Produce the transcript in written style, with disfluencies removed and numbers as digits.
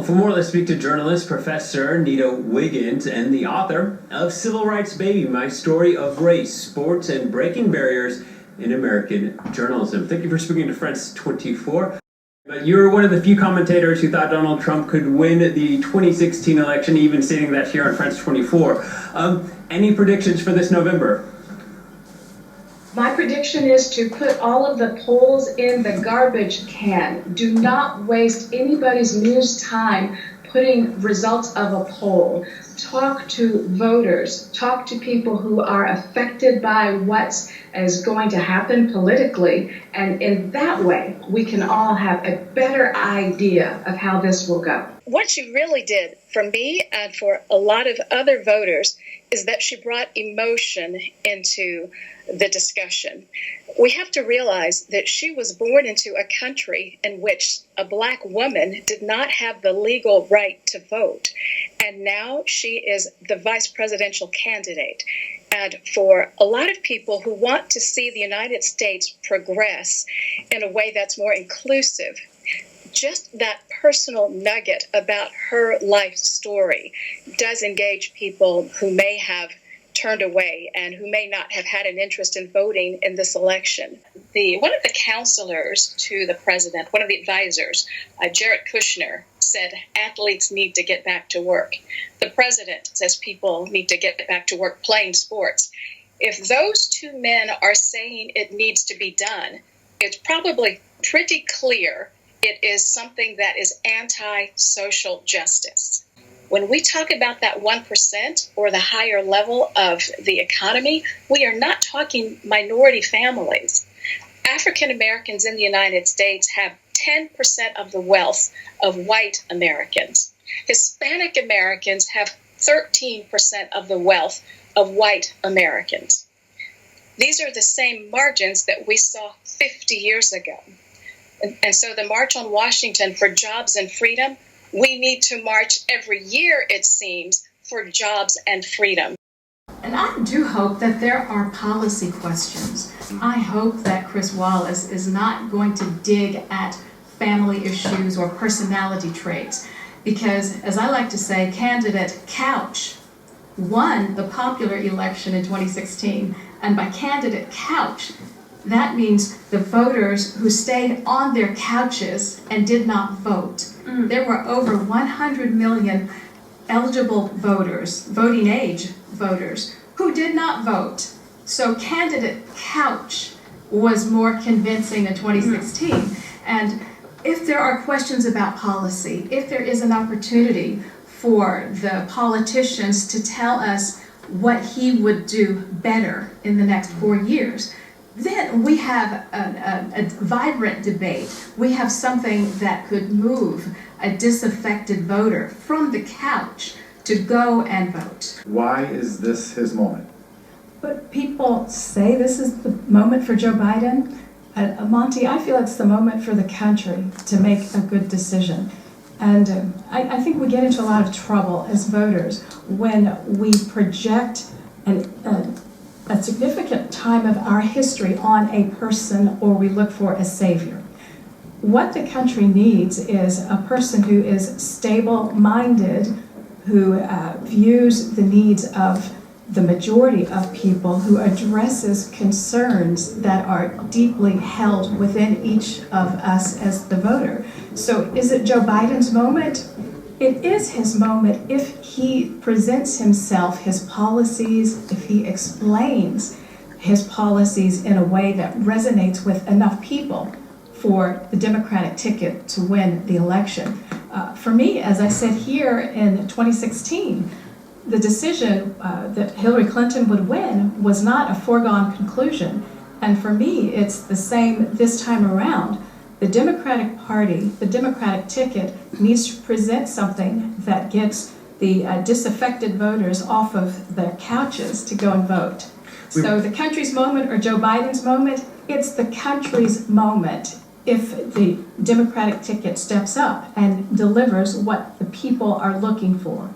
Well, for more, let's speak to journalist Professor Nita Wiggins and the author of Civil Rights Baby, My Story of Race, Sports, and Breaking Barriers in American Journalism. Thank you for speaking to France 24. But you're one of the few commentators who thought Donald Trump could win the 2016 election, even stating that here on France 24. Any predictions for this November? My prediction is to put all of the polls in the garbage can. Do not waste anybody's news time putting results of a poll. Talk to voters. Talk to people who are affected by what is going to happen politically. And in that way, we can all have a better idea of how this will go. What she really did for me and for a lot of other voters is that she brought emotion into the discussion. We have to realize that she was born into a country in which a Black woman did not have the legal right to vote. And now she is the vice presidential candidate. And for a lot of people who want to see the United States progress in a way that's more inclusive, just that personal nugget about her life story does engage people who may have turned away and who may not have had an interest in voting in this election. One of the counselors to the president, one of the advisors, Jared Kushner, said athletes need to get back to work. The president says people need to get back to work playing sports. If those two men are saying it needs to be done, it's probably pretty clear it is something that is anti-social justice. When we talk about that 1% or the higher level of the economy, we are not talking minority families. African Americans in the United States have 10% of the wealth of white Americans. Hispanic Americans have 13% of the wealth of white Americans. These are the same margins that we saw 50 years ago. And so the March on Washington for Jobs and Freedom, we need to march every year, it seems, for jobs and freedom. And I do hope that there are policy questions. I hope that Chris Wallace is not going to dig at family issues or personality traits, because, as I like to say, candidate Couch won the popular election in 2016, and by candidate Couch, that means the voters who stayed on their couches and did not vote. There were over 100 million eligible voters, voting age voters, who did not vote. So candidate Couch was more convincing in 2016. And if there are questions about policy, if there is an opportunity for the politicians to tell us what he would do better in the next 4 years, then we have a vibrant debate. We have something that could move a disaffected voter from the couch to go and vote. Why is this his moment? But people say this is the moment for Joe Biden. Monty, I feel it's the moment for the country to make a good decision. And I think we get into a lot of trouble as voters when we project a significant time of our history on a person, or we look for a savior. What the country needs is a person who is stable-minded, who views the needs of the majority of people, who addresses concerns that are deeply held within each of us as the voter. So is it Joe Biden's moment? It is his moment if he presents himself, his policies, if he explains his policies in a way that resonates with enough people for the Democratic ticket to win the election. For me, as I said here in 2016, the decision that Hillary Clinton would win was not a foregone conclusion. And for me, it's the same this time around. The Democratic Party, the Democratic ticket, needs to present something that gets the disaffected voters off of their couches to go and vote. So the country's moment or Joe Biden's moment, it's the country's moment if the Democratic ticket steps up and delivers what the people are looking for.